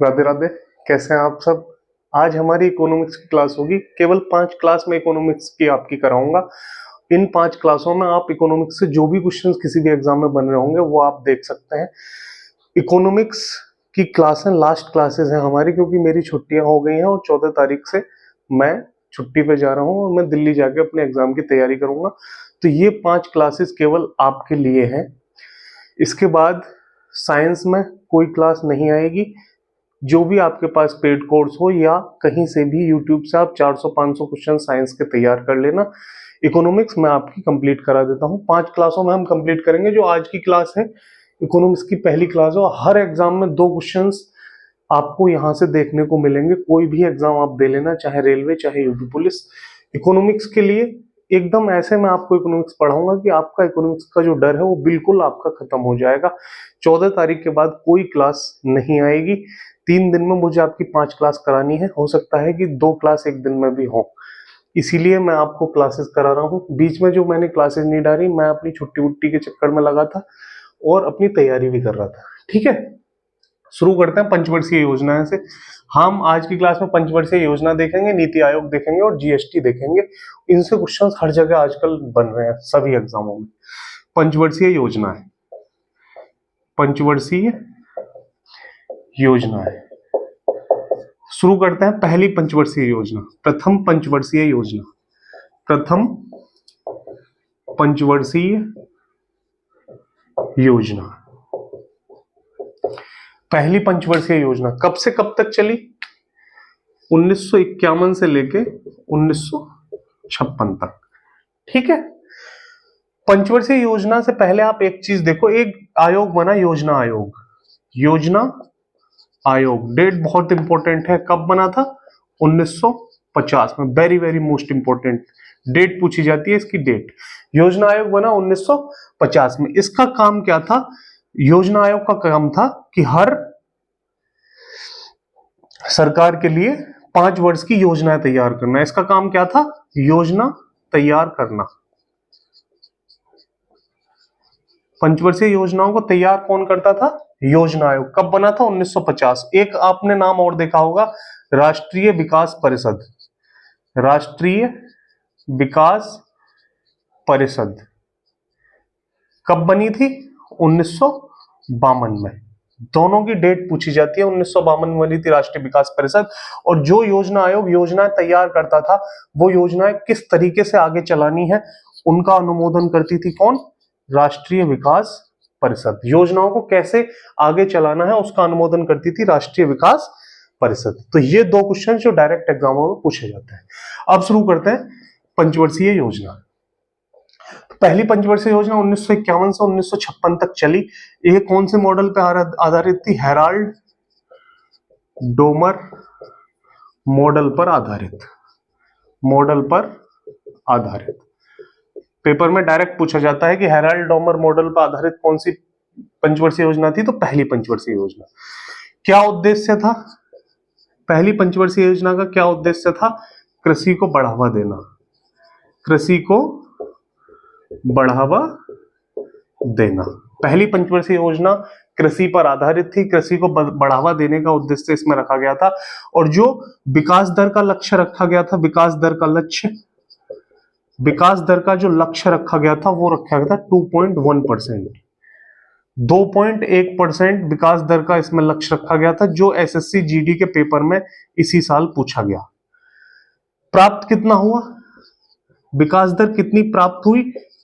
राधे राधे। कैसे हैं आप सब। आज हमारी इकोनॉमिक्स की क्लास होगी। केवल 5 क्लास में इकोनॉमिक्स की आपकी कराऊंगा। इन 5 क्लासों में आप इकोनॉमिक्स से जो भी क्वेश्चंस किसी भी एग्जाम में बन रहे होंगे वो आप देख सकते हैं। इकोनॉमिक्स की क्लासें लास्ट क्लासेस हैं हमारी, क्योंकि मेरी छुट्टियां हो गई हैं और 14 तारीख से मैं छुट्टी पे जा रहा हूं और मैं दिल्ली जाके अपने एग्जाम की तैयारी करूंगा। तो ये 5 क्लासेस केवल आपके लिए हैं। इसके बाद साइंस में कोई क्लास नहीं आएगी। जो भी आपके पास पेड कोर्स हो या कहीं से भी यूट्यूब से आप 400-500 क्वेश्चन साइंस के तैयार कर लेना। इकोनॉमिक्स मैं आपकी कंप्लीट करा देता हूँ। 5 क्लासों में हम कंप्लीट करेंगे। जो आज की क्लास है इकोनॉमिक्स की पहली क्लास हो। हर एग्जाम में 2 क्वेश्चंस आपको यहाँ से देखने को मिलेंगे। कोई भी एग्जाम आप दे लेना, चाहे रेलवे चाहे यूपी पुलिस। इकोनॉमिक्स के लिए एकदम ऐसे मैं आपको इकोनॉमिक्स पढ़ाऊंगा कि आपका इकोनॉमिक्स का जो डर है वो बिल्कुल आपका खत्म हो जाएगा। 14 तारीख के बाद कोई क्लास नहीं आएगी। 3 दिन में मुझे आपकी 5 क्लास करानी है। हो सकता है कि 2 क्लास एक दिन में भी हो, इसीलिए मैं आपको क्लासेस करा रहा हूँ। बीच में जो मैंने क्लासेस नहीं डाली, मैं अपनी छुट्टी वुट्टी के चक्कर में लगा था और अपनी तैयारी भी कर रहा था। ठीक है, शुरू करते हैं पंचवर्षीय योजना से। हम आज की क्लास में पंचवर्षीय योजना देखेंगे, नीति आयोग देखेंगे और जीएसटी देखेंगे। इनसे क्वेश्चंस हर जगह आजकल बन रहे हैं सभी एग्जामों में। पंचवर्षीय योजना है, पंचवर्षीय योजना है। शुरू करते हैं पहली पंचवर्षीय योजना, प्रथम पंचवर्षीय योजना। प्रथम पंचवर्षीय योजना, पहली पंचवर्षीय योजना कब से कब तक चली? 1951 से लेके 1956 तक। ठीक है, पंचवर्षीय योजना से पहले आप एक चीज देखो, एक आयोग बना, योजना आयोग। योजना आयोग, डेट बहुत इंपॉर्टेंट है, कब बना था? 1950 में। Very very most important date पूछी जाती है इसकी, डेट। योजना आयोग बना 1950 में। इसका काम क्या था? योजना आयोग का काम था कि हर सरकार के लिए 5 वर्ष की योजनाएं तैयार करना। इसका काम क्या था? योजना तैयार करना। पंचवर्षीय योजनाओं को तैयार कौन करता था? योजना आयोग। कब बना था? 1950। एक आपने नाम और देखा होगा, राष्ट्रीय विकास परिषद। राष्ट्रीय विकास परिषद कब बनी थी? 1952 में। दोनों की डेट पूछी जाती है। 1952 में बनी थी राष्ट्रीय विकास परिषद। और जो योजना आयोग योजनाएं तैयार करता था, वो योजनाएं किस तरीके से आगे चलानी है उनका अनुमोदन करती थी कौन? राष्ट्रीय विकास परिषद। योजनाओं को कैसे आगे चलाना है उसका अनुमोदन करती थी राष्ट्रीय विकास परिषद। तो ये 2 क्वेश्चन जो डायरेक्ट एग्जामों में पूछे जाते हैं। अब शुरू करते हैं पंचवर्षीय योजना। पहली पंचवर्षीय योजना 1951 से 1956 तक चली। ये कौन से मॉडल पे आधारित थी? हेराल्ड डोमर मॉडल पर आधारित। मॉडल पर आधारित। पेपर में डायरेक्ट पूछा जाता है कि हेराल्ड डोमर मॉडल पर आधारित कौन सी पंचवर्षीय योजना थी? तो पहली पंचवर्षीय योजना। क्या उद्देश्य था पहली पंचवर्षीय योजना का? क्या उद्देश्य था? कृषि को बढ़ावा देना। कृषि को बढ़ावा देना। पहली पंचवर्षीय योजना कृषि पर आधारित थी। कृषि को बढ़ावा देने का उद्देश्य इसमें रखा गया था। और जो विकास दर का लक्ष्य रखा गया था, विकास दर का लक्ष्य, विकास दर का जो लक्ष्य रखा गया था वो रखा गया था 2.1%। 2.1% विकास दर का इसमें लक्ष्य रखा गया था, जो एसएससी जीडी के पेपर में इसी साल पूछा गया। प्राप्त कितना हुआ? विकास दर कितनी प्राप्त हुई?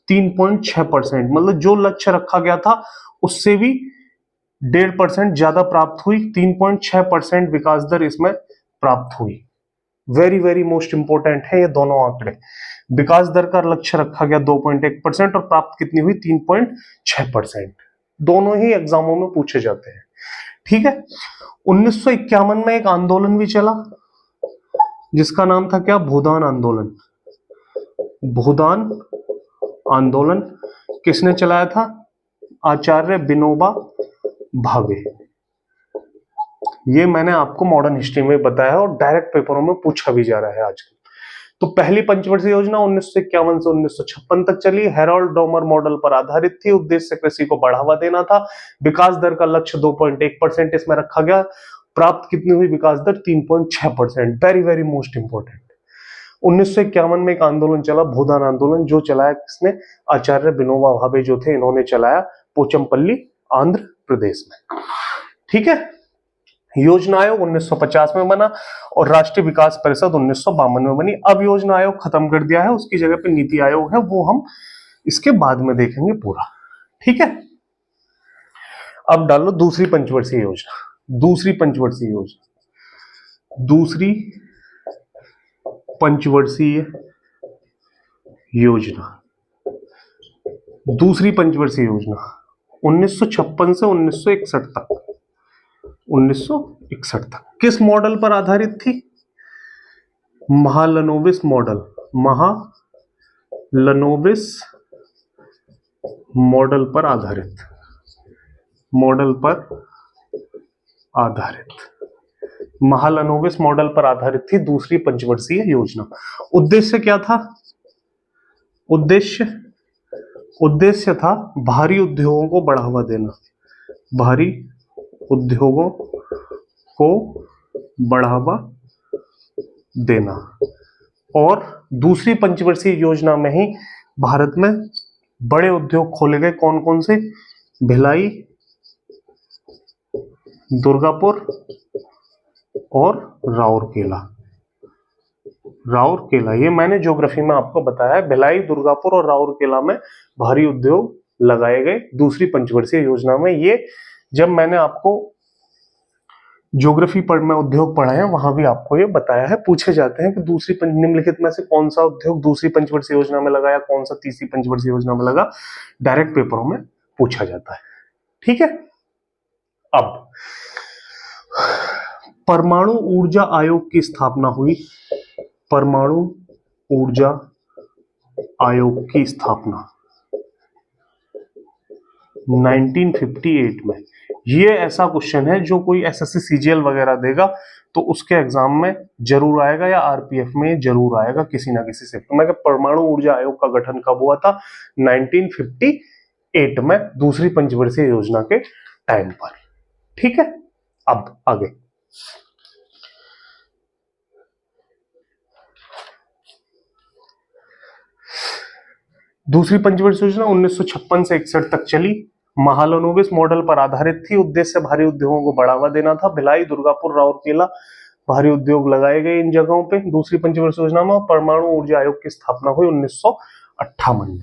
3.6%। मतलब जो लक्ष्य रखा गया था उससे भी 1.5% ज्यादा प्राप्त हुई। 3.6% विकास दर इसमें प्राप्त हुई। वेरी वेरी मोस्ट इंपोर्टेंट है ये दोनों आंकड़े। विकास दर का लक्ष्य रखा गया 2.1% और प्राप्त कितनी हुई? 3.6%। दोनों ही एग्जामों में पूछे जाते हैं। ठीक है, 1951 में एक आंदोलन भी चला जिसका नाम था क्या? भूदान आंदोलन। भूदान आंदोलन किसने चलाया था? आचार्य विनोबा भावे। ये मैंने आपको मॉडर्न हिस्ट्री में बताया और डायरेक्ट पेपरों में पूछा भी जा रहा है आजकल। तो पहली पंचवर्षीय योजना 1951 से 1956 तक चली। हेराल्ड डोमर मॉडल पर आधारित थी। उद्देश्य कृषि को बढ़ावा देना था। विकास दर का लक्ष्य 2.1% इसमें रखा गया। प्राप्त कितनी हुई विकास दर? 3.6%। Very very most important. 1951 में एक आंदोलन चला, भूदान आंदोलन, जो चलाया किसने? आचार्य विनोबा भावे जो थे, इन्होंने चलाया, पोचमपल्ली आंध्र प्रदेश में। ठीक है। योजना आयोग 1950 में बना और राष्ट्रीय विकास परिषद 1952 में बनी। अब योजना आयोग खत्म कर दिया है, उसकी जगह पे नीति आयोग है, वो हम इसके बाद में देखेंगे पूरा। ठीक है। अब डालो दूसरी पंचवर्षीय योजना। दूसरी पंचवर्षीय योजना, दूसरी पंचवर्षीय योजना, दूसरी पंचवर्षीय योजना 1956 से 1961 तक, 1961 तक किस मॉडल पर आधारित थी? महालनोबिस मॉडल। महालनोबिस मॉडल पर आधारित, मॉडल पर आधारित, महालनोबिस मॉडल पर आधारित थी दूसरी पंचवर्षीय योजना। उद्देश्य क्या था? उद्देश्य था भारी उद्योगों को बढ़ावा देना, भारी उद्योगों को बढ़ावा देना। और दूसरी पंचवर्षीय योजना में ही भारत में बड़े उद्योग खोले गए। कौन कौन से? भिलाई, दुर्गापुर और राउरकेला। राउरकेला, ये मैंने ज्योग्राफी में आपको बताया है। भिलाई, दुर्गापुर और राउरकेला में भारी उद्योग लगाए गए दूसरी पंचवर्षीय योजना में। ये जब मैंने आपको ज्योग्राफी में उद्योग पढ़ा है, वहां भी आपको ये बताया है। पूछे जाते हैं कि दूसरी निम्नलिखित में से कौन सा उद्योग दूसरी पंचवर्षीय योजना में लगा या कौन सा तीसरी पंचवर्षीय योजना में लगा, डायरेक्ट पेपरों में पूछा जाता है। ठीक है। अब परमाणु ऊर्जा आयोग की स्थापना हुई। परमाणु ऊर्जा आयोग की स्थापना 1958 में। ये ऐसा क्वेश्चन है जो कोई एसएससी सीजीएल वगैरह देगा तो उसके एग्जाम में जरूर आएगा या आरपीएफ में जरूर आएगा किसी ना किसी से। तो मैं परमाणु ऊर्जा आयोग का गठन कब हुआ था? 1958 में, दूसरी पंचवर्षीय योजना के टाइम पर। ठीक है। अब आगे दूसरी पंचवर्षीय योजना 1956 से 61 तक चली। महालनोबिस मॉडल पर आधारित थी। उद्देश्य भारी उद्योगों को बढ़ावा देना था। भिलाई, दुर्गापुर, राउरकेला भारी उद्योग लगाए गए इन जगहों पे दूसरी पंचवर्षीय योजना में। परमाणु ऊर्जा आयोग की स्थापना हुई 1958 में।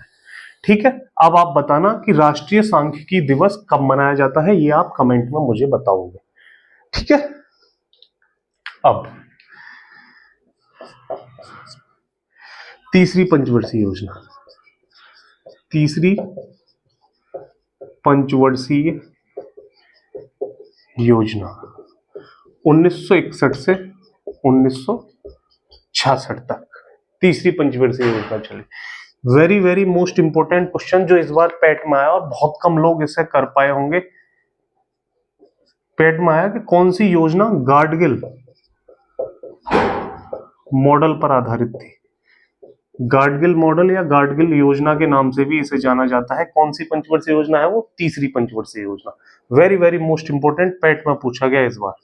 ठीक है। अब आप बताना कि राष्ट्रीय सांख्यिकी दिवस कब मनाया जाता है, ये आप कमेंट में मुझे बताओगे। ठीक है। अब तीसरी पंचवर्षीय योजना, तीसरी पंचवर्षीय योजना 1961 से 1966 तक तीसरी पंचवर्षीय योजना चली। Very very most important question जो इस बार पैट में आया और बहुत कम लोग इसे कर पाए होंगे। पैट में आया कि कौन सी योजना गाडगिल मॉडल पर आधारित थी। गाडगिल मॉडल या गाडगिल योजना के नाम से भी इसे जाना जाता है। कौन सी पंचवर्षीय योजना है वो? तीसरी पंचवर्षीय योजना। Very very most important, PAT में पूछा गया इस बार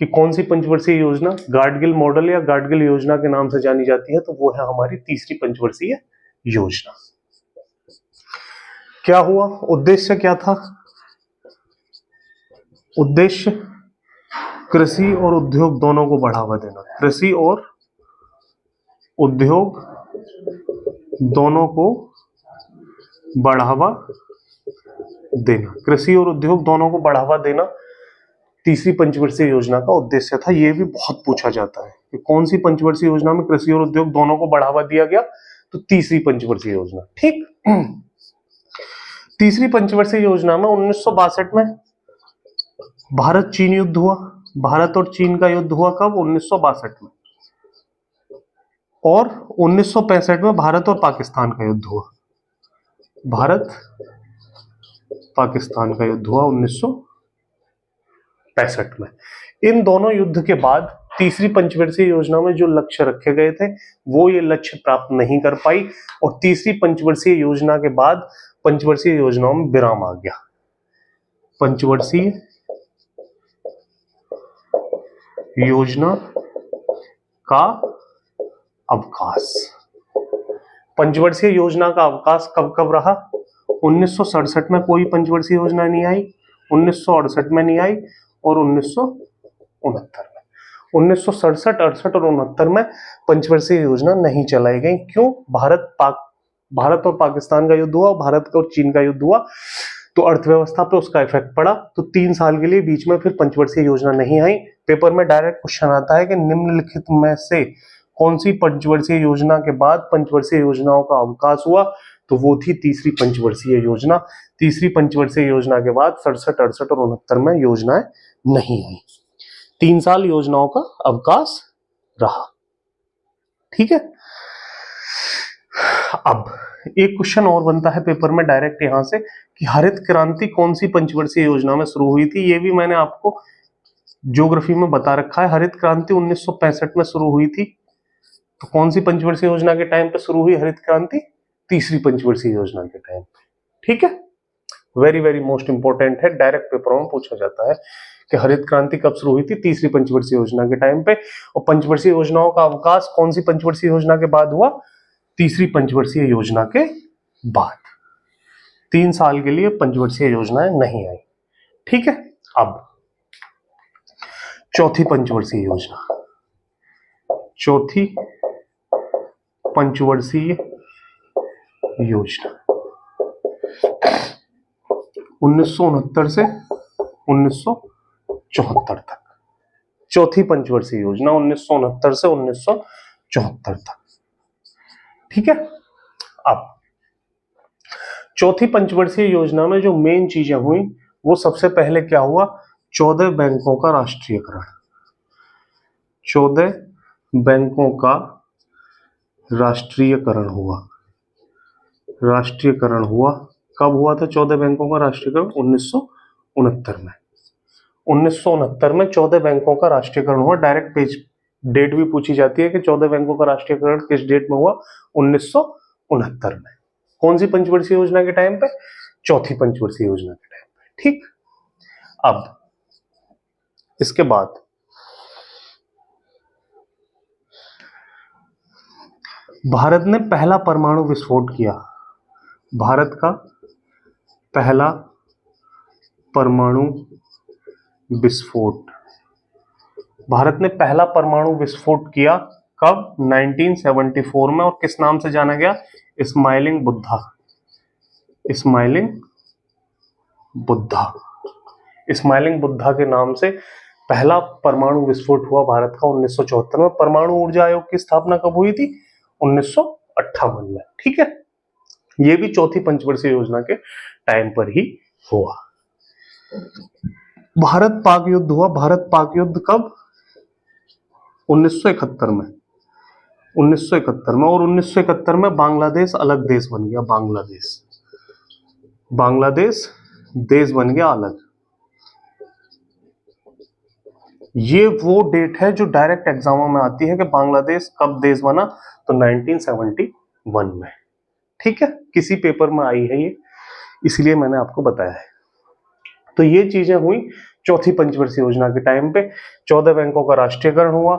कि कौन सी पंचवर्षीय योजना गाडगिल मॉडल या गाडगिल योजना के नाम से जानी जाती है, तो वो है हमारी तीसरी पंचवर्षीय योजना। क्या हुआ? उद्देश्य क्या था? उद्देश्य कृषि और उद्योग दोनों को बढ़ावा देना। कृषि और उद्योग दोनों को बढ़ावा देना। कृषि और उद्योग दोनों को बढ़ावा देना तीसरी पंचवर्षीय योजना का उद्देश्य था। यह भी बहुत पूछा जाता है कि कौन सी पंचवर्षीय योजना में कृषि और उद्योग दोनों को बढ़ावा दिया गया, तो तीसरी पंचवर्षीय योजना। ठीक। तीसरी पंचवर्षीय योजना में 1962 में भारत चीन युद्ध हुआ। भारत और चीन का युद्ध हुआ कब? 1962 में। और 1965 में भारत और पाकिस्तान का युद्ध हुआ। भारत पाकिस्तान का युद्ध हुआ 1965 में। इन दोनों युद्ध के बाद तीसरी पंचवर्षीय योजना में जो लक्ष्य रखे गए थे वो ये लक्ष्य प्राप्त नहीं कर पाई और तीसरी पंचवर्षीय योजना के बाद पंचवर्षीय योजनाओं में विराम आ गया। पंचवर्षीय योजना का अवकाश। पंचवर्षीय योजना का अवकाश कब कब रहा? 1967 में कोई पंचवर्षीय योजना नहीं आई, 1968 में नहीं आई और 1969 में। 1967, 68 और 69 में पंचवर्षीय योजना नहीं चलाई गई। क्यों? भारत और पाकिस्तान का युद्ध हुआ, भारत और चीन का युद्ध हुआ, तो अर्थव्यवस्था पे उसका इफेक्ट पड़ा, तो 3 साल के लिए बीच में फिर पंचवर्षीय योजना नहीं आई। पेपर में डायरेक्ट क्वेश्चन आता है कि निम्नलिखित में से कौन सी पंचवर्षीय योजना के बाद पंचवर्षीय योजनाओं का अवकाश हुआ? तो वो थी तीसरी पंचवर्षीय योजना। तीसरी पंचवर्षीय योजना के बाद 67, 68 और 69 में योजनाएं नहीं आई। 3 साल योजनाओं का अवकाश रहा। ठीक है। अब एक क्वेश्चन और बनता है पेपर में डायरेक्ट यहां से कि हरित क्रांति कौन सी पंचवर्षीय योजना में शुरू हुई थी? ये भी मैंने आपको ज्योग्राफी में बता रखा है। हरित क्रांति 1965 में शुरू हुई थी। तो कौन सी पंचवर्षीय योजना के टाइम पे शुरू हुई हरित क्रांति? तीसरी पंचवर्षीय योजना के टाइम पे। ठीक है। वेरी वेरी मोस्ट इंपोर्टेंट है, डायरेक्ट पेपरों में पूछा जाता है कि हरित क्रांति कब शुरू हुई थी? तीसरी पंचवर्षीय योजना के टाइम पे। और पंचवर्षीय योजनाओं का अवकाश कौन सी पंचवर्षीय योजना के बाद हुआ? तीसरी पंचवर्षीय योजना के बाद। 3 साल के लिए पंचवर्षीय योजनाएं नहीं आई। ठीक है। अब चौथी पंचवर्षीय योजना, चौथी पंचवर्षीय योजना 1969 से 1974 तक। चौथी पंचवर्षीय योजना 1969 से 1974 तक। ठीक है। अब चौथी पंचवर्षीय योजना में जो मेन चीजें हुई वो सबसे पहले क्या हुआ? 14 बैंकों का राष्ट्रीयकरण। 14 बैंकों का राष्ट्रीयकरण हुआ। राष्ट्रीयकरण हुआ कब हुआ था? 14 बैंकों का राष्ट्रीयकरण 1969 में। 1969 में 14 बैंकों का राष्ट्रीयकरण हुआ। डायरेक्ट पेज डेट भी पूछी जाती है कि 14 बैंकों का राष्ट्रीयकरण किस डेट में हुआ? 1969 में। कौन सी पंचवर्षीय योजना के टाइम पे? चौथी पंचवर्षीय योजना के टाइम पे। ठीक। अब इसके बाद भारत ने पहला परमाणु विस्फोट किया। भारत का पहला परमाणु विस्फोट, भारत ने पहला परमाणु विस्फोट किया कब? 1974 में। और किस नाम से जाना गया? Smiling Buddha. Smiling Buddha. Smiling Buddha के नाम से पहला परमाणु विस्फोट हुआ भारत का 1974 में। परमाणु ऊर्जा आयोग की स्थापना कब हुई थी? 1958 में। ठीक है। ये भी चौथी पंचवर्षीय योजना के टाइम पर ही हुआ। भारत पाक युद्ध हुआ। भारत पाक युद्ध कब? 1971 में। 1971 में। और 1971 में बांग्लादेश अलग देश बन गया। बांग्लादेश देश बन गया अलग। ये वो डेट है जो डायरेक्ट एग्जामों में आती है कि बांग्लादेश कब देश बना? तो 1971 में। ठीक है। किसी पेपर में आई है ये, इसलिए मैंने आपको बताया है। तो ये चीजें हुई चौथी पंचवर्षीय योजना के टाइम पे। 14 बैंकों का राष्ट्रीयकरण हुआ,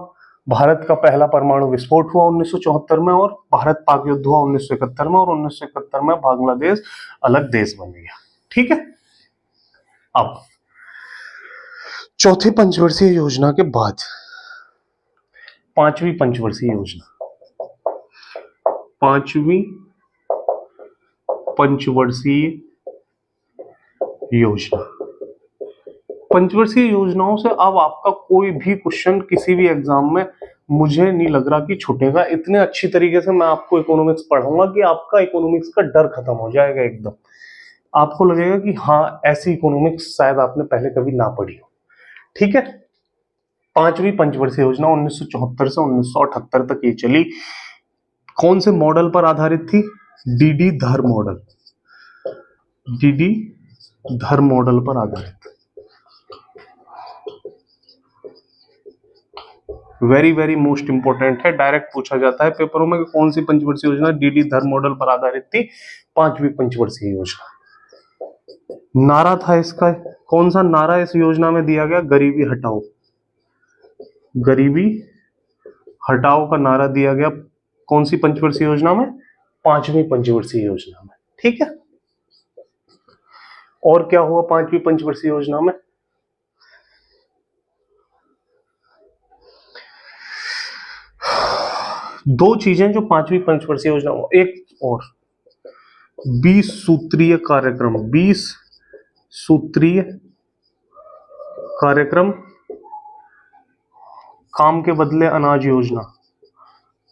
भारत का पहला परमाणु विस्फोट हुआ 1974 में, और भारत पाक युद्ध हुआ 1971 में, और 1971 में बांग्लादेश अलग देश बन गया। ठीक है। अब चौथी पंचवर्षीय योजना के बाद पांचवी पंचवर्षीय योजना। पांचवी पंचवर्षीय योजना। पंचवर्षीय योजनाओं से अब आपका कोई भी क्वेश्चन किसी भी एग्जाम में मुझे नहीं लग रहा कि छूटेगा। इतने अच्छी तरीके से मैं आपको इकोनॉमिक्स पढ़ाऊंगा कि आपका इकोनॉमिक्स का डर खत्म हो जाएगा एकदम। आपको लगेगा कि हाँ, ऐसी इकोनॉमिक्स शायद आपने पहले कभी ना पढ़ी हो। ठीक है। पांचवी पंचवर्षीय योजना 1974 से 1978 तक ये चली। कौन से मॉडल पर आधारित थी? डीडी धर मॉडल। डीडी धर मॉडल पर आधारित। वेरी वेरी मोस्ट इंपोर्टेंट है, डायरेक्ट पूछा जाता है पेपरों में कि कौन सी पंचवर्षीय योजना डीडी धर मॉडल पर आधारित थी? पांचवी पंचवर्षीय योजना। नारा था इसका, कौन सा नारा इस योजना में दिया गया? गरीबी हटाओ। गरीबी हटाओ का नारा दिया गया कौन सी पंचवर्षीय योजना में? पांचवी पंचवर्षीय योजना में। ठीक है, और क्या हुआ पांचवी पंचवर्षीय योजना में? दो चीजें जो पांचवी पंचवर्षीय योजना में, एक और 20 सूत्रीय कार्यक्रम, 20 सूत्रीय कार्यक्रम, काम के बदले अनाज योजना,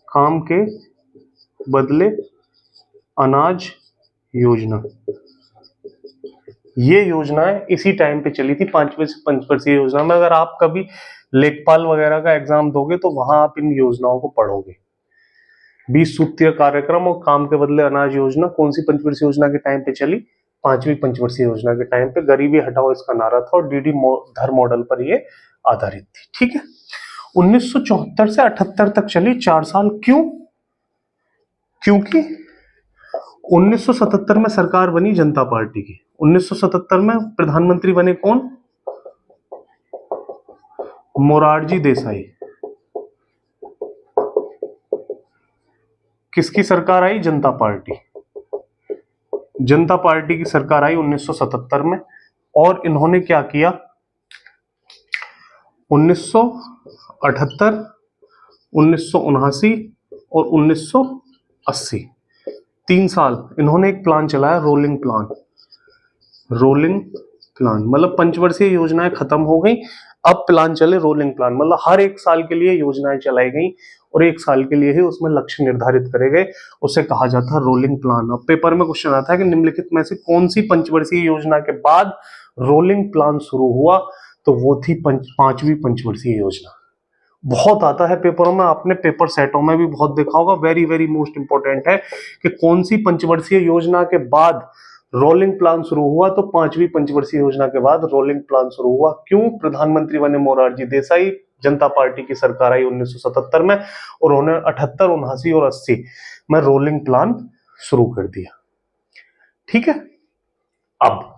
काम के बदले अनाज योजना। ये योजनाएं इसी टाइम पे चली थी पांचवी पंचवर्षीय योजना में। अगर आप कभी लेखपाल वगैरह का एग्जाम दोगे तो वहां आप इन योजनाओं को पढ़ोगे। 20 सूत्रीय कार्यक्रम और काम के बदले अनाज योजना कौन सी पंचवर्षीय योजना के टाइम पे चली? पांचवी पंचवर्षीय योजना के टाइम पे। गरीबी हटाओ इसका नारा था और डीडी धर मॉडल पर ये आधारित थी। ठीक है, 1974 से 78 तक चली, 4 साल। क्यों? क्योंकि 1977 में सरकार बनी जनता पार्टी की। 1977 में प्रधानमंत्री बने कौन? मोरारजी देसाई। किसकी सरकार आई? जनता पार्टी। जनता पार्टी की सरकार आई 1977 में। और इन्होंने क्या किया? 1978, 1979 और 1980, 3 साल इन्होंने एक प्लान चलाया, रोलिंग प्लान। रोलिंग प्लान मतलब पंचवर्षीय योजनाएं खत्म हो गई, अब प्लान चले रोलिंग प्लान। मतलब हर एक साल के लिए योजनाएं चलाई गई और एक साल के लिए ही उसमें लक्ष्य निर्धारित करे गए, उसे कहा जाता है रोलिंग प्लान। अब पेपर में क्वेश्चन आता है कि निम्नलिखित में से कौन सी पंचवर्षीय योजना के बाद रोलिंग प्लान शुरू हुआ? तो वो थी पांचवी पंचवर्षीय योजना। बहुत आता है पेपरों में, आपने पेपर सेटों में भी बहुत देखा होगा। वेरी वेरी मोस्ट इंपॉर्टेंट है कि कौन सी पंचवर्षीय योजना के बाद रोलिंग प्लान शुरू हुआ? तो पांचवी पंचवर्षीय योजना के बाद रोलिंग प्लान शुरू हुआ। क्यों? प्रधानमंत्री बने मोरारजी देसाई, जनता पार्टी की सरकार आई 1977 में और उन्होंने 78, 79 और 80 में रोलिंग प्लान शुरू कर दिया। ठीक है, अब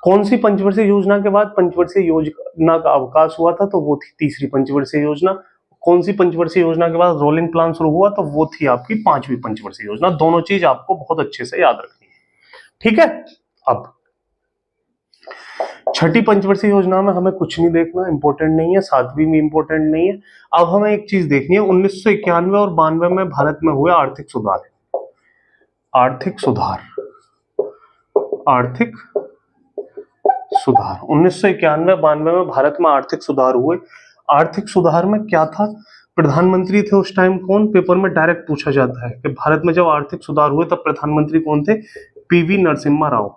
कौन सी पंचवर्षीय योजना के बाद पंचवर्षीय योजना का अवकाश हुआ था? तो वो थी तीसरी पंचवर्षीय योजना। कौन सी पंचवर्षीय योजना के बाद रोलिंग प्लान शुरू हुआ? तो वो थी आपकी पांचवी पंचवर्षीय योजना। दोनों चीज आपको बहुत अच्छे से याद रखनी है। ठीक है, अब छठी पंचवर्षीय योजना में हमें कुछ नहीं देखना, इंपॉर्टेंट नहीं है। सातवीं भी इंपॉर्टेंट नहीं है। अब हमें एक चीज देखनी है, 1991 और 92 में भारत में हुए आर्थिक सुधार। आर्थिक सुधार, आर्थिक सुधार 1991-92 में भारत में आर्थिक सुधार हुए। आर्थिक सुधार में क्या था? प्रधानमंत्री थे उस टाइम कौन? पेपर में डायरेक्ट पूछा जाता है कि भारत में जब आर्थिक सुधार हुए तब प्रधानमंत्री कौन थे? पीवी नरसिम्हा राव।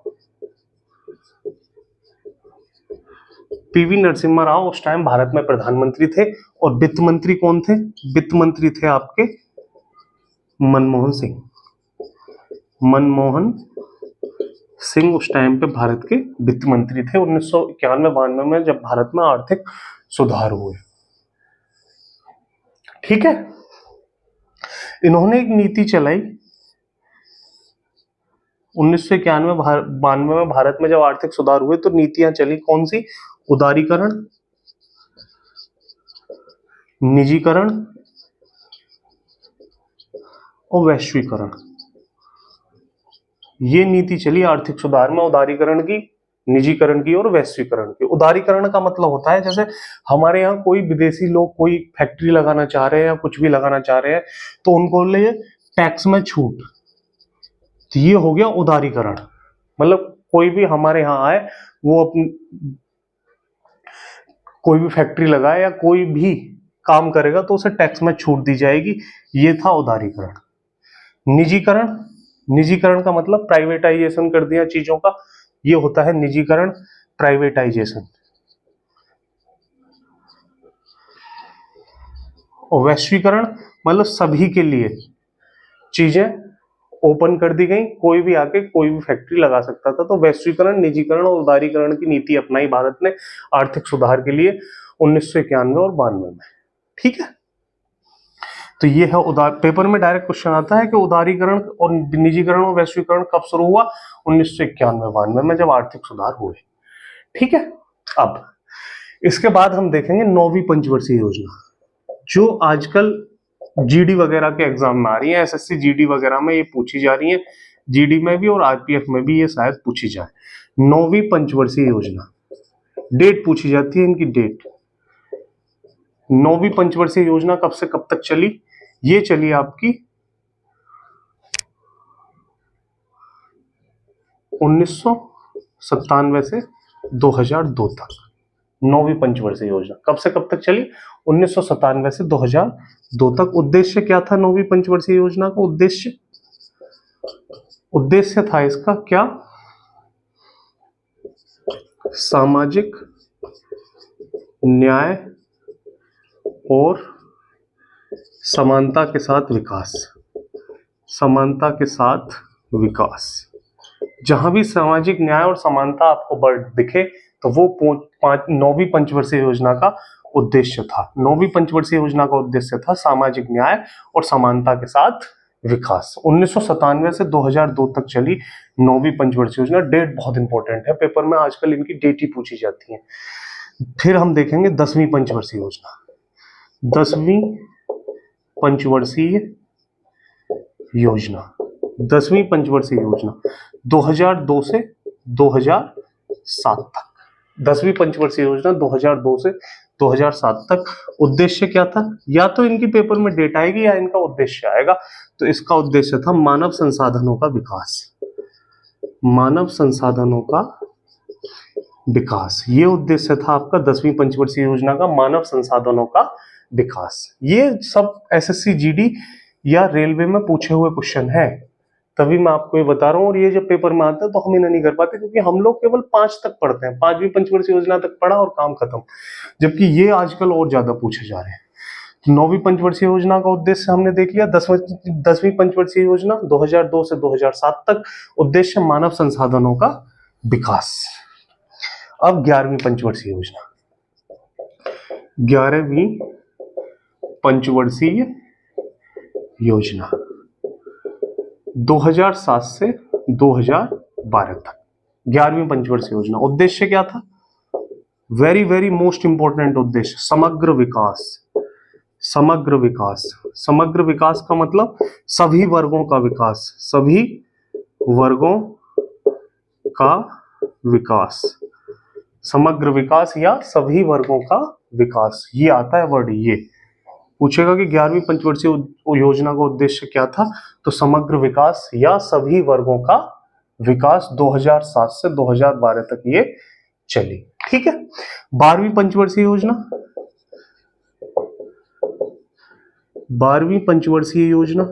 पीवी नरसिम्हा राव उस टाइम भारत में प्रधानमंत्री थे। और वित्त मंत्री कौन थे? वित्त मंत्री थे आपके मनमोहन सिंह। मनमोहन सिंह उस टाइम पे भारत के वित्त मंत्री थे 1991-92 में जब भारत में आर्थिक सुधार हुए। ठीक है, इन्होंने एक नीति चलाई 1991-92 में भारत में जब आर्थिक सुधार हुए तो नीतियां चली कौन सी? उदारीकरण, निजीकरण और वैश्वीकरण। ये नीति चली आर्थिक सुधार में, उदारीकरण की, निजीकरण की और वैश्वीकरण की। उदारीकरण का मतलब होता है जैसे हमारे यहाँ कोई विदेशी लोग कोई फैक्ट्री लगाना चाह रहे हैं या कुछ भी लगाना चाह रहे हैं तो उनको लिए टैक्स में छूट, तो ये हो गया उदारीकरण। मतलब कोई भी हमारे यहाँ आए, वो अपनी कोई भी फैक्ट्री लगाए या कोई भी काम करेगा तो उसे टैक्स में छूट दी जाएगी, ये था उदारीकरण। निजीकरण, निजीकरण का मतलब प्राइवेटाइजेशन कर दिया चीजों का, ये होता है निजीकरण, प्राइवेटाइजेशन। और वैश्वीकरण मतलब सभी के लिए चीजें ओपन कर दी गई, कोई भी आके कोई भी फैक्ट्री लगा सकता था। तो वैश्वीकरण, निजीकरण और उदारीकरण की नीति अपनाई भारत ने आर्थिक सुधार के लिए 1991 और 92 में। ठीक है, तो ये है उदार। पेपर में डायरेक्ट क्वेश्चन आता है कि उदारीकरण और निजीकरण और वैश्वीकरण कब शुरू हुआ? 1991-92 में जब आर्थिक सुधार हुए। ठीक है, अब इसके बाद हम देखेंगे 9वीं पंचवर्षीय योजना, जो आजकल जीडी वगैरह के एग्जाम में आ रही है, एसएससी जीडी वगैरह में ये पूछी जा रही है, जीडी में भी और आरपीएफ में भी ये शायद पूछी जाए। 9वीं पंचवर्षीय योजना, डेट पूछी जाती है इनकी, डेट। 9वीं पंचवर्षीय योजना कब से कब तक चली? ये चली आपकी 1997 से 2002 तक। 9वीं पंचवर्षीय योजना कब से कब तक चली? 1997 से 2002 तक। उद्देश्य क्या था 9वीं पंचवर्षीय योजना का? उद्देश्य था इसका क्या? सामाजिक न्याय और समानता के साथ विकास। समानता के साथ विकास। जहां भी सामाजिक न्याय और समानता आपको बढ़ दिखे तो वो 9वीं पंचवर्षीय योजना का उद्देश्य था। 9वीं पंचवर्षीय योजना का उद्देश्य था सामाजिक न्याय और समानता के साथ विकास। 1997 से 2002 तक चली 9वीं पंचवर्षीय योजना। डेट बहुत इंपॉर्टेंट है, पेपर में आजकल इनकी डेट ही पूछी जाती है। फिर हम देखेंगे 10वीं पंचवर्षीय योजना। 10वीं पंचवर्षीय योजना, 10वीं पंचवर्षीय योजना 2002 से 2007 तक। 10वीं पंचवर्षीय योजना 2002 से 2007 तक। उद्देश्य क्या था? या तो इनकी पेपर में डेट आएगी या इनका उद्देश्य आएगा। तो इसका उद्देश्य था मानव संसाधनों का विकास। मानव संसाधनों का विकास, ये उद्देश्य था आपका 10वीं पंचवर्षीय योजना का, मानव संसाधनों का विकास। ये सब एसएससी जीडी या रेलवे में पूछे हुए क्वेश्चन है, तभी मैं आपको ये बता रहा हूँ। और ये जब पेपर में आता है तो हम इन्हें नहीं कर पाते, क्योंकि हम लोग केवल 5 तक पढ़ते हैं, 5वीं पंचवर्षीय योजना तक पढ़ा और काम खत्म। जबकि ये आजकल और ज्यादा पूछे जा रहे हैं। 9वीं पंचवर्षीय योजना का उद्देश्य हमने देख लिया। 10वीं पंचवर्षीय योजना 2002 से 2007 तक, उद्देश्य मानव संसाधनों का विकास। अब 11वीं पंचवर्षीय योजना। 11वीं पंचवर्षीय योजना 2007 से 2012 तक। 11वीं पंचवर्षीय योजना, उद्देश्य क्या था? वेरी वेरी मोस्ट इंपॉर्टेंट उद्देश्य, समग्र विकास। समग्र विकास। समग्र विकास का मतलब सभी वर्गों का विकास। सभी वर्गों का विकास। समग्र विकास या सभी वर्गों का विकास, ये आता है वर्ड। ये पूछेगा कि 11वीं पंचवर्षीय योजना का उद्देश्य क्या था, तो समग्र विकास या सभी वर्गों का विकास 2007 से 2012 तक ये चली। ठीक है। 12वीं पंचवर्षीय योजना। 12वीं पंचवर्षीय योजना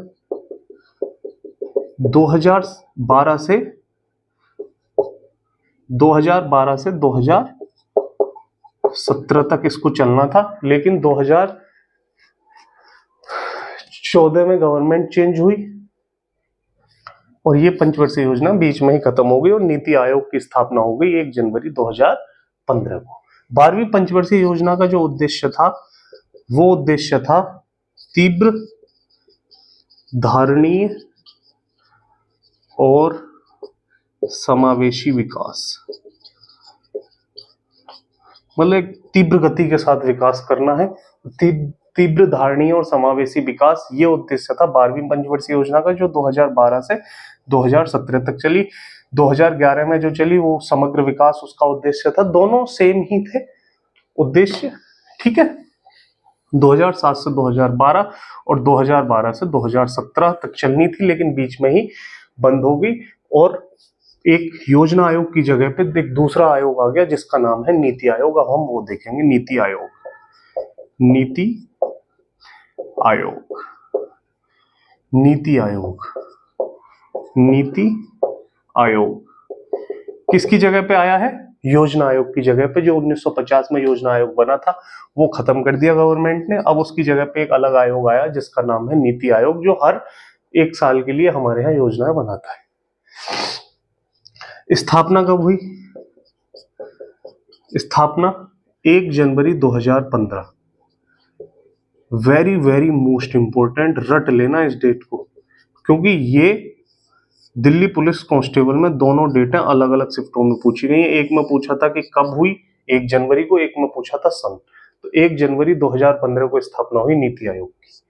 2012 से 2017 तक इसको चलना था, लेकिन 2014 में गवर्नमेंट चेंज हुई और ये पंचवर्षीय योजना बीच में ही खत्म हो गई और नीति आयोग की स्थापना हो गई 1 जनवरी 2015 को। 12वीं पंचवर्षीय योजना का जो उद्देश्य था, वो उद्देश्य था तीव्र, धारणीय और समावेशी विकास। मतलब तीव्र गति के साथ विकास करना है, तीव्र, धारणीय और समावेशी विकास, ये उद्देश्य था 12वीं पंचवर्षीय योजना का, जो 2012 से 2017 तक चली। 2011 में जो चली वो समग्र विकास उसका उद्देश्य था। दोनों सेम ही थे उद्देश्य। ठीक है। 2007 से 2012 और 2012 से 2017 तक चलनी थी, लेकिन बीच में ही बंद हो गई और एक योजना आयोग की जगह पे एक दूसरा आयोग आ गया जिसका नाम है नीति आयोग। अब हम वो देखेंगे, नीति आयोग। नीति आयोग। नीति आयोग। नीति आयोग किसकी जगह पे आया है? योजना आयोग की जगह पे। जो 1950 में योजना आयोग बना था वो खत्म कर दिया गवर्नमेंट ने। अब उसकी जगह पे एक अलग आयोग आया जिसका नाम है नीति आयोग, जो हर 1 साल के लिए हमारे यहाँ योजनाएं बनाता है। स्थापना कब हुई? स्थापना 1 जनवरी 2015। वेरी वेरी मोस्ट इंपोर्टेंट, रट लेना इस डेट को, क्योंकि ये दिल्ली पुलिस कांस्टेबल में दोनों डेटें अलग अलग शिफ्टों में पूछी गई हैं। एक में पूछा था कि कब हुई, 1 जनवरी को, एक में पूछा था सन। तो 1 जनवरी 2015 को स्थापना हुई नीति आयोग की।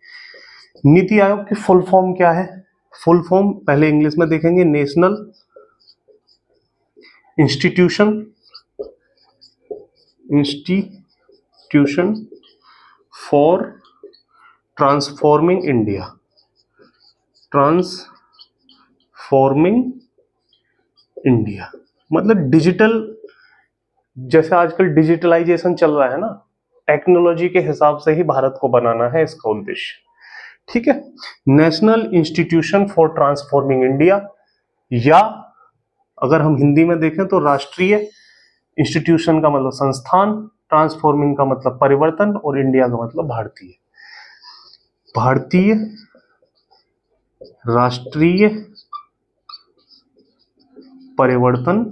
नीति आयोग की फुल फॉर्म क्या है? फुल फॉर्म पहले इंग्लिश में देखेंगे, national institution for transforming India. Transforming India मतलब डिजिटल, जैसे आजकल डिजिटलाइजेशन चल रहा है ना, टेक्नोलॉजी के हिसाब से ही भारत को बनाना है इसका उद्देश्य। ठीक है, national institution for transforming India, या अगर हम हिंदी में देखें तो राष्ट्रीय इंस्टीट्यूशन का मतलब संस्थान, ट्रांसफॉर्मिंग का मतलब परिवर्तन, और इंडिया का मतलब भारतीय। भारतीय राष्ट्रीय परिवर्तन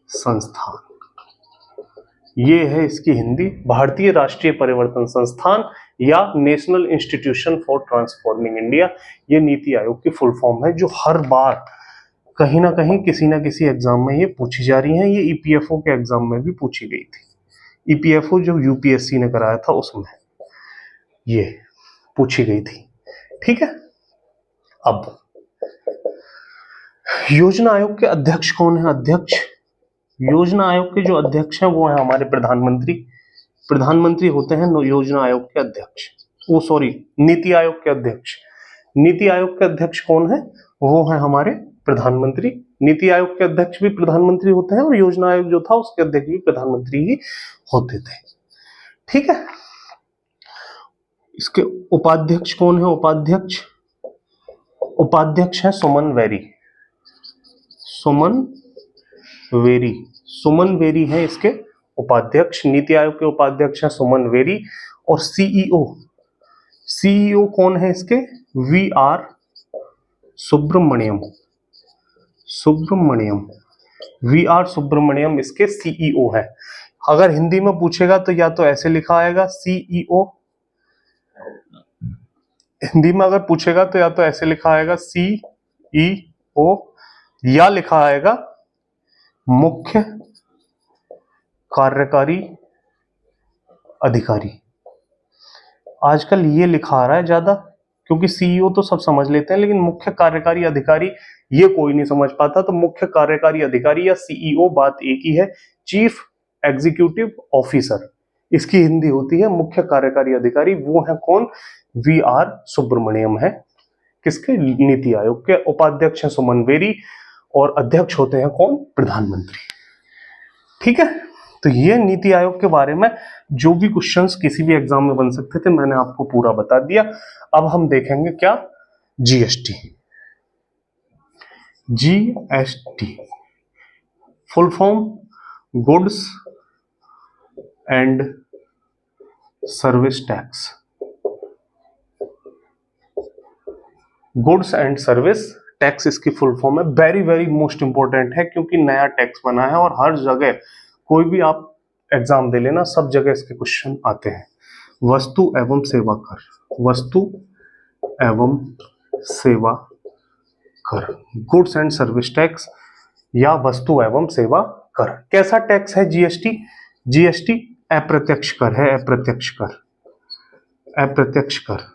संस्थान, ये है इसकी हिंदी, भारतीय राष्ट्रीय परिवर्तन संस्थान या national institution for transforming India. ये नीति आयोग की फुल फॉर्म है, जो हर बार कहीं ना कहीं किसी ना किसी एग्जाम में ये पूछी जा रही है। ये ईपीएफओ के एग्जाम में भी पूछी गई थी। ईपीएफओ जो यूपीएससी ने कराया था उसमें ये पूछी गई थी। ठीक है, अब योजना आयोग के अध्यक्ष कौन है? अध्यक्ष, योजना आयोग के जो अध्यक्ष हैं वो है हमारे प्रधानमंत्री। प्रधानमंत्री होते हैं योजना आयोग के अध्यक्ष। वो सॉरी, नीति आयोग के अध्यक्ष। नीति आयोग के अध्यक्ष कौन है? वो है हमारे प्रधानमंत्री। नीति आयोग के अध्यक्ष भी प्रधानमंत्री होते हैं और योजना आयोग जो था उसके अध्यक्ष भी प्रधानमंत्री ही होते थे। ठीक है, इसके उपाध्यक्ष कौन है? उपाध्यक्ष है सुमन वेरी। सुमन वेरी है इसके उपाध्यक्ष। नीति आयोग के उपाध्यक्ष है सुमन वेरी। और सीईओ कौन है इसके? V R Subramaniam. V R Subramaniam इसके सीईओ है। अगर हिंदी में पूछेगा तो या तो ऐसे लिखा आएगा सीईओ, हिंदी में अगर पूछेगा तो या तो ऐसे लिखा आएगा सीईओ, या लिखा आएगा मुख्य कार्यकारी अधिकारी। आजकल ये लिखा आ रहा है ज्यादा, क्योंकि सीईओ तो सब समझ लेते हैं, लेकिन मुख्य कार्यकारी अधिकारी ये कोई नहीं समझ पाता। तो मुख्य कार्यकारी अधिकारी या सीईओ बात एक ही है। चीफ एग्जीक्यूटिव ऑफिसर इसकी हिंदी होती है मुख्य कार्यकारी अधिकारी। वो है कौन? वी आर सुब्रमण्यम है किसके? नीति आयोग के। उपाध्यक्ष है सुमन वेरी और अध्यक्ष होते हैं कौन? प्रधानमंत्री। ठीक है, तो ये नीति आयोग के बारे में जो भी क्वेश्चंस किसी भी एग्जाम में बन सकते थे मैंने आपको पूरा बता दिया। अब हम देखेंगे क्या? GST. GST full form goods and service tax. Goods and service tax इसकी फुल फॉर्म है। वेरी वेरी मोस्ट इंपॉर्टेंट है, क्योंकि नया टैक्स बना है और हर जगह कोई भी आप एग्जाम दे लेना, सब जगह इसके क्वेश्चन आते हैं। वस्तु एवं सेवा कर, वस्तु एवं सेवा कर, गुड्स एंड सर्विस टैक्स या वस्तु एवं सेवा कर। कैसा टैक्स है जीएसटी? जीएसटी अप्रत्यक्ष कर है। अप्रत्यक्ष कर, अप्रत्यक्ष कर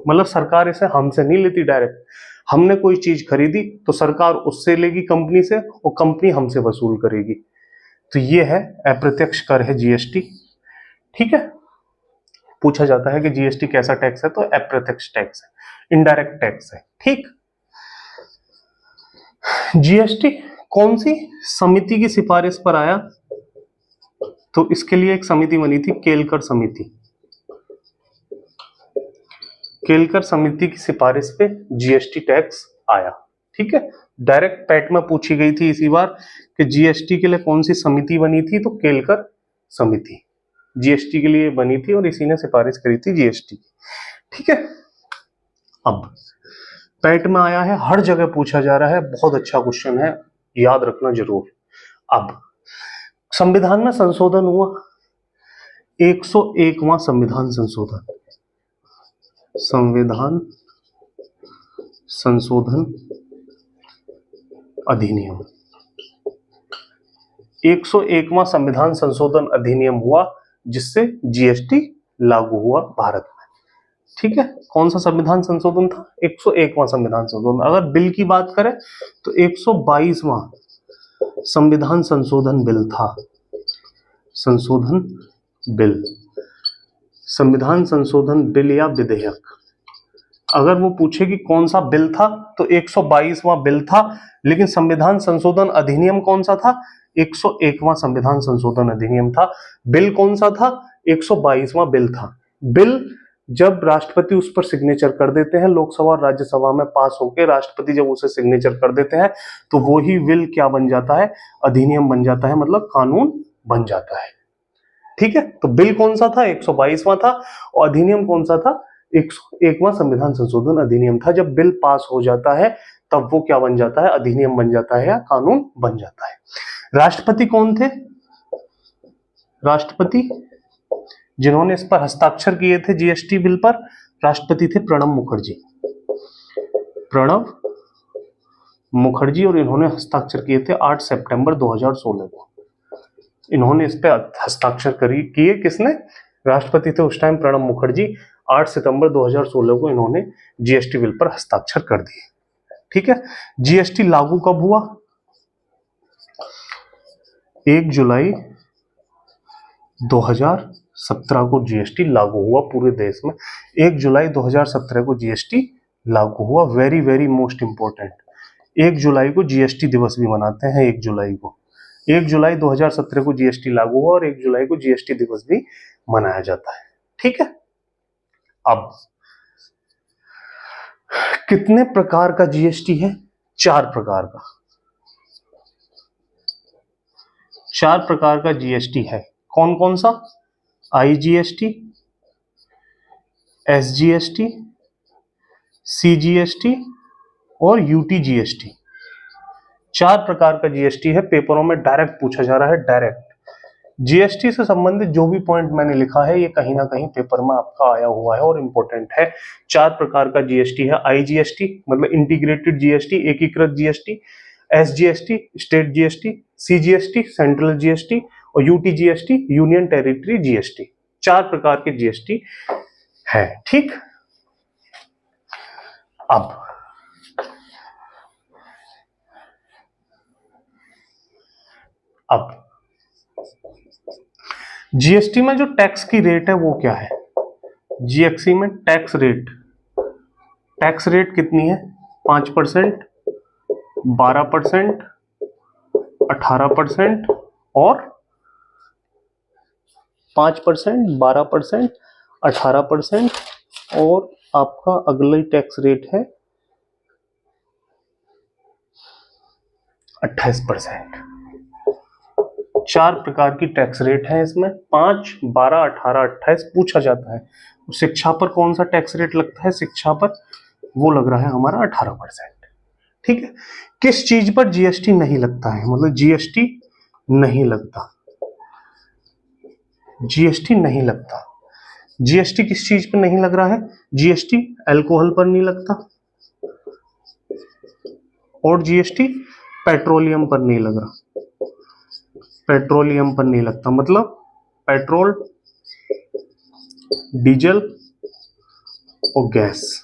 मतलब सरकार इसे हमसे नहीं लेती डायरेक्ट। हमने कोई चीज खरीदी तो सरकार उससे लेगी कंपनी से, और कंपनी हमसे वसूल करेगी। तो ये है अप्रत्यक्ष कर है जीएसटी। ठीक है, पूछा जाता है कि जीएसटी कैसा टैक्स है, तो अप्रत्यक्ष टैक्स है, इनडायरेक्ट टैक्स है। ठीक, जीएसटी कौन सी समिति की सिफारिश पर आया? तो इसके लिए एक समिति बनी थी, केलकर समिति। केलकर समिति की सिफारिश पे जीएसटी टैक्स आया। ठीक है, डायरेक्ट पैट में पूछी गई थी इसी बार कि जीएसटी के लिए कौन सी समिति बनी थी, तो केलकर समिति जीएसटी के लिए बनी थी और इसी ने सिफारिश करी थी जीएसटी। ठीक है, अब पैट में आया है, हर जगह पूछा जा रहा है, बहुत अच्छा क्वेश्चन है, याद रखना जरूर। अब संविधान में संशोधन हुआ, 101वां संविधान संशोधन, संविधान संशोधन अधिनियम 101वां संविधान संशोधन अधिनियम हुआ जिससे जीएसटी लागू हुआ भारत में। ठीक है, कौन सा संविधान संशोधन था? 101वां संविधान संशोधन। अगर बिल की बात करें तो 122वां संविधान संशोधन बिल था। संशोधन बिल, संविधान संशोधन बिल या विधेयक, अगर वो पूछे कि कौन सा बिल था तो 122वां बिल था, लेकिन संविधान संशोधन अधिनियम कौन सा था? 101वां संविधान संशोधन अधिनियम था। बिल कौन सा था? 122वां बिल था। बिल जब राष्ट्रपति उस पर सिग्नेचर कर देते हैं, लोकसभा और राज्यसभा में पास होकर राष्ट्रपति जब उसे सिग्नेचर कर देते हैं तो वो ही बिल क्या बन जाता है? अधिनियम बन जाता है, मतलब कानून बन जाता है। ठीक है, तो बिल कौन सा था? 122वां था। और अधिनियम कौन सा था? 101वां संविधान संशोधन अधिनियम था। जब बिल पास हो जाता है तब वो क्या बन जाता है? अधिनियम बन जाता है या कानून बन जाता है। राष्ट्रपति कौन थे? राष्ट्रपति जिन्होंने इस पर हस्ताक्षर किए थे जीएसटी बिल पर, राष्ट्रपति थे प्रणब मुखर्जी। प्रणब मुखर्जी, और इन्होंने हस्ताक्षर किए थे 8 सितंबर 2016 को। इन्होंने इस पे हस्ताक्षर किए। किसने? राष्ट्रपति थे उस टाइम प्रणब मुखर्जी। 8 सितंबर 2016 को इन्होंने जीएसटी बिल पर हस्ताक्षर कर दिए। ठीक है, जीएसटी लागू कब हुआ? 1 जुलाई 2017 को जीएसटी लागू हुआ पूरे देश में। 1 जुलाई 2017 को जीएसटी लागू हुआ। वेरी वेरी मोस्ट इंपॉर्टेंट, 1 जुलाई को जीएसटी दिवस भी मनाते हैं। 1 जुलाई को, 1 जुलाई 2017 को जीएसटी लागू हुआ और 1 जुलाई को जीएसटी दिवस भी मनाया जाता है। ठीक है, अब कितने प्रकार का जीएसटी है? 4 प्रकार का। 4 प्रकार का जीएसटी है। कौन कौन सा? आईजीएसटी, एसजीएसटी, सीजीएसटी और यूटीजीएसटी। 4 प्रकार का जीएसटी है। पेपरों में डायरेक्ट पूछा जा रहा है, डायरेक्ट। जीएसटी से संबंधित जो भी पॉइंट मैंने लिखा है ये कहीं ना कहीं पेपर में आपका आया हुआ है और इंपॉर्टेंट है। 4 प्रकार का जीएसटी है। आईजीएसटी मतलब इंटीग्रेटेड जीएसटी, एकीकृत GST, SGST state GST, CGST central GST और यूटीजीएसटी यूनियन टेरिटरी जीएसटी। 4 प्रकार के जीएसटी है। ठीक, अब जीएसटी में जो टैक्स की रेट है वो क्या है? जीएसटी में टैक्स रेट कितनी है? 5%, 12%, 18% और 5%, 12%, 18% और आपका अगला टैक्स रेट है 28%। 4 प्रकार की टैक्स रेट है इसमें, 5, 12, 18, 28 पूछा जाता है। शिक्षा पर कौन सा टैक्स रेट लगता है? शिक्षा पर वो लग रहा है हमारा 18%। ठीक है, किस चीज पर जीएसटी नहीं लगता है? मतलब जीएसटी नहीं लगता, जीएसटी नहीं लगता। जीएसटी किस चीज पर नहीं लग रहा है? जीएसटी अल्कोहल पर नहीं लगता और जीएसटी पेट्रोलियम पर नहीं लग रहा। पेट्रोलियम पर नहीं लगता मतलब पेट्रोल, डीजल और गैस,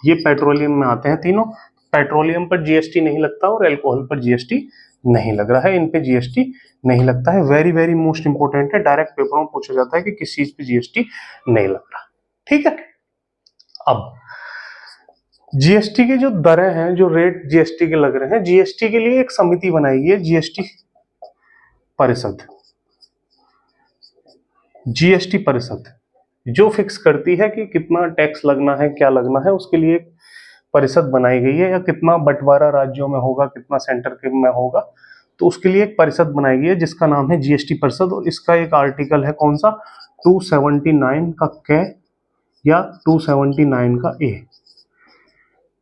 ये पेट्रोलियम में आते हैं तीनों। पेट्रोलियम पर जीएसटी नहीं लगता और अल्कोहल पर जीएसटी नहीं लग रहा है, इन पे जीएसटी नहीं लगता है। वेरी वेरी मोस्ट इंपोर्टेंट है, डायरेक्ट पेपर में पूछा जाता है कि किस चीज पे जीएसटी नहीं लग रहा। ठीक है, अब जीएसटी की जो दरें हैं, जो रेट जीएसटी के लग रहे हैं, जीएसटी के लिए एक समिति बनाई गई है, जीएसटी परिषद। जीएसटी परिषद जो फिक्स करती है कि कितना टैक्स लगना है, क्या लगना है, उसके लिए एक परिषद बनाई गई है। या कितना बंटवारा राज्यों में होगा, कितना सेंटर के में होगा, तो उसके लिए एक परिषद बनाई गई है जिसका नाम है जीएसटी परिषद। और इसका एक आर्टिकल है कौन सा? 279 का के या 279 का ए।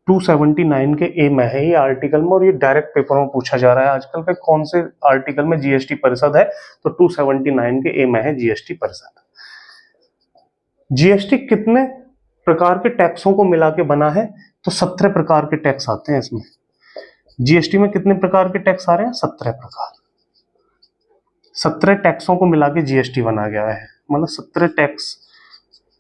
279 के ए में है ये आर्टिकल में, और ये डायरेक्ट पेपर में पूछा जा रहा है आजकल के कौन से आर्टिकल में जीएसटी परिषद है, तो 279 के ए में है जीएसटी परिषद। जीएसटी कितने प्रकार के टैक्सों को मिला के बना है? तो 17 प्रकार के टैक्स आते हैं इसमें। जीएसटी में कितने प्रकार के टैक्स आ रहे हैं? 17 प्रकार। 17 टैक्सों को मिला के जीएसटी बना गया है, मतलब 17 टैक्स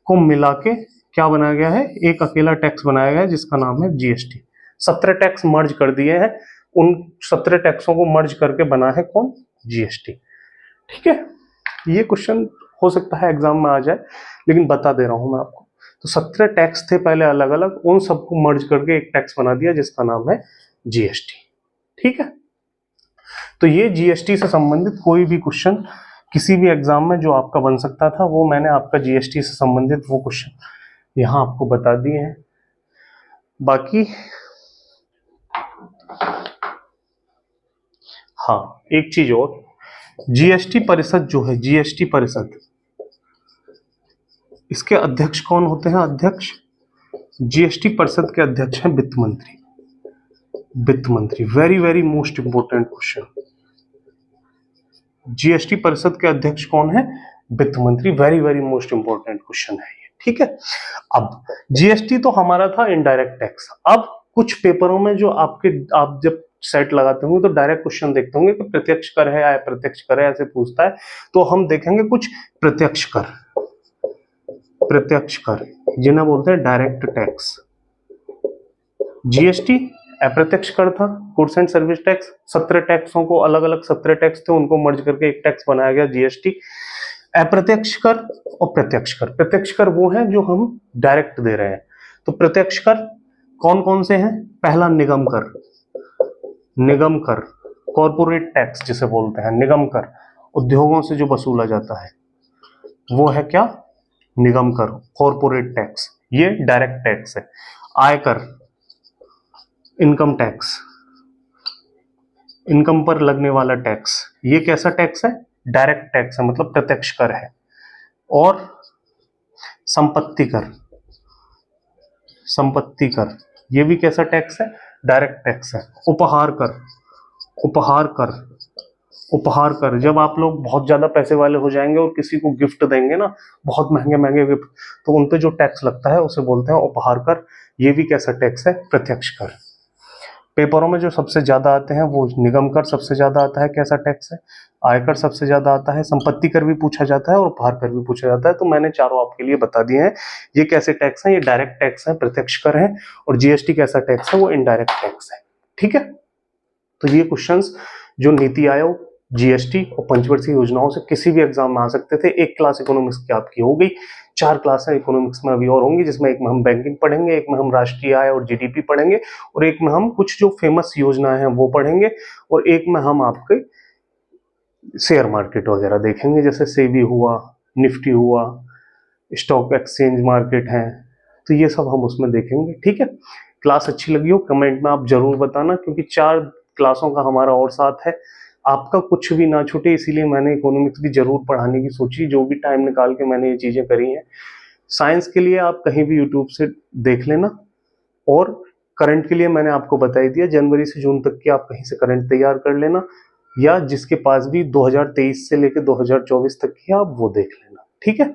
को मिला के क्या बनाया गया है, एक अकेला टैक्स बनाया गया है जिसका नाम है जीएसटी। 17 टैक्स मर्ज कर दिए हैं, उन 17 टैक्सों को मर्ज करके बना है कौन, जीएसटी। ठीक है, ये क्वेश्चन हो सकता है एग्जाम में आ जाए, लेकिन बता दे रहा हूं मैं आपको। तो 17 टैक्स थे पहले अलग अलग, उन सबको मर्ज करके एक टैक्स बना दिया जिसका नाम है जीएसटी। ठीक है, तो ये जीएसटी से संबंधित कोई भी क्वेश्चन किसी भी एग्जाम में जो आपका बन सकता था, वो मैंने आपका जीएसटी से संबंधित वो क्वेश्चन यहां आपको बता दिए हैं। बाकी हाँ, एक चीज और, जीएसटी परिषद जो है, जीएसटी परिषद, इसके अध्यक्ष कौन होते हैं, अध्यक्ष, जीएसटी परिषद के अध्यक्ष हैं वित्त मंत्री। वित्त मंत्री, very very most important question. GST परिषद के अध्यक्ष कौन है, वित्त मंत्री, very very most important question है ये। ठीक है, अब जीएसटी तो हमारा था इनडायरेक्ट टैक्स। अब कुछ पेपरों में जो आप जब सेट लगाते होंगे तो डायरेक्ट क्वेश्चन देखते होंगे कि प्रत्यक्ष कर है या अप्रत्यक्ष कर है, ऐसे पूछता है, तो हम देखेंगे कुछ प्रत्यक्ष कर। प्रत्यक्ष कर जिन्हें बोलते हैं डायरेक्ट टैक्स। जीएसटी अप्रत्यक्ष कर था, गुड्स एंड सर्विस टैक्स। 17 टैक्सों को अलग अलग 17 टैक्स थे, उनको मर्ज करके एक टैक्स बनाया गया जीएसटी। अप्रत्यक्ष कर और प्रत्यक्ष कर, प्रत्यक्ष कर वो है जो हम डायरेक्ट दे रहे हैं। तो प्रत्यक्ष कर कौन कौन से हैं, पहला निगम कर, निगम कर, कॉर्पोरेट टैक्स जिसे बोलते हैं, निगम कर, उद्योगों से जो वसूला जाता है वो है क्या, निगम कर, कॉर्पोरेट टैक्स, ये डायरेक्ट टैक्स है। आयकर, इनकम टैक्स, इनकम पर लगने वाला टैक्स, ये कैसा टैक्स है, डायरेक्ट टैक्स है, मतलब प्रत्यक्ष कर है। और संपत्ति कर, संपत्ति कर, ये भी कैसा टैक्स है, डायरेक्ट टैक्स है। उपहार कर, उपहार कर, उपहार कर, जब आप लोग बहुत ज्यादा पैसे वाले हो जाएंगे और किसी को गिफ्ट देंगे ना, बहुत महंगे महंगे गिफ्ट, तो उन पे जो टैक्स लगता है उसे बोलते हैं उपहार कर। ये भी कैसा टैक्स है, प्रत्यक्ष कर। पेपरों में जो सबसे ज्यादा आते हैं वो निगम कर सबसे ज्यादा आता है, कैसा टैक्स है, आयकर सबसे ज्यादा आता है, संपत्ति कर भी पूछा जाता है और उपहार कर भी पूछा जाता है। तो मैंने चारों आपके लिए बता दिए हैं। ये कैसे टैक्स है, ये डायरेक्ट टैक्स है, प्रत्यक्ष कर है। और जीएसटी कैसा टैक्स है, वो इनडायरेक्ट टैक्स है। ठीक है, तो ये क्वेश्चंस जो नीति आयोग, जीएसटी और पंचवर्षीय योजनाओं से किसी भी एग्जाम में आ सकते थे। एक क्लास इकोनॉमिक्स की आपकी हो गई, 4 क्लासें इकोनॉमिक्स में अभी और होंगी, जिसमें एक में हम बैंकिंग पढ़ेंगे, एक में हम राष्ट्रीय आय और जीडीपी पढ़ेंगे, और एक में हम कुछ जो फेमस योजनाएं हैं वो पढ़ेंगे, और एक में हम आपके शेयर मार्केट वगैरह देखेंगे, जैसे सेबी हुआ, निफ्टी हुआ, स्टॉक एक्सचेंज मार्केट है, तो ये सब हम उसमें देखेंगे। ठीक है, क्लास अच्छी लगी हो कमेंट में आप जरूर बताना, क्योंकि 4 क्लासों का हमारा और साथ है, आपका कुछ भी ना छूटे, इसीलिए मैंने इकोनॉमिक्स भी जरूर पढ़ाने की सोची, जो भी टाइम निकाल के मैंने ये चीजें करी हैं। साइंस के लिए आप कहीं भी यूट्यूब से देख लेना, और करंट के लिए मैंने आपको बता ही दिया, जनवरी से जून तक की आप कहीं से करंट तैयार कर लेना, या जिसके पास भी 2023 से लेकर 2024 तक की आप वो देख लेना। ठीक है,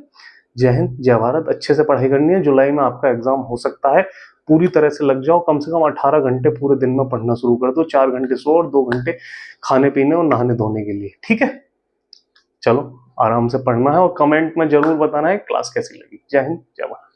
जय हिंद, जय भारत। अच्छे से पढ़ाई करनी है, जुलाई में आपका एग्जाम हो सकता है, पूरी तरह से लग जाओ, कम से कम 18 घंटे पूरे दिन में पढ़ना शुरू कर दो, 4 घंटे सो और 2 घंटे खाने पीने और नहाने धोने के लिए। ठीक है, चलो आराम से पढ़ना है, और कमेंट में जरूर बताना है क्लास कैसी लगी। जय हिंद, जय भारत।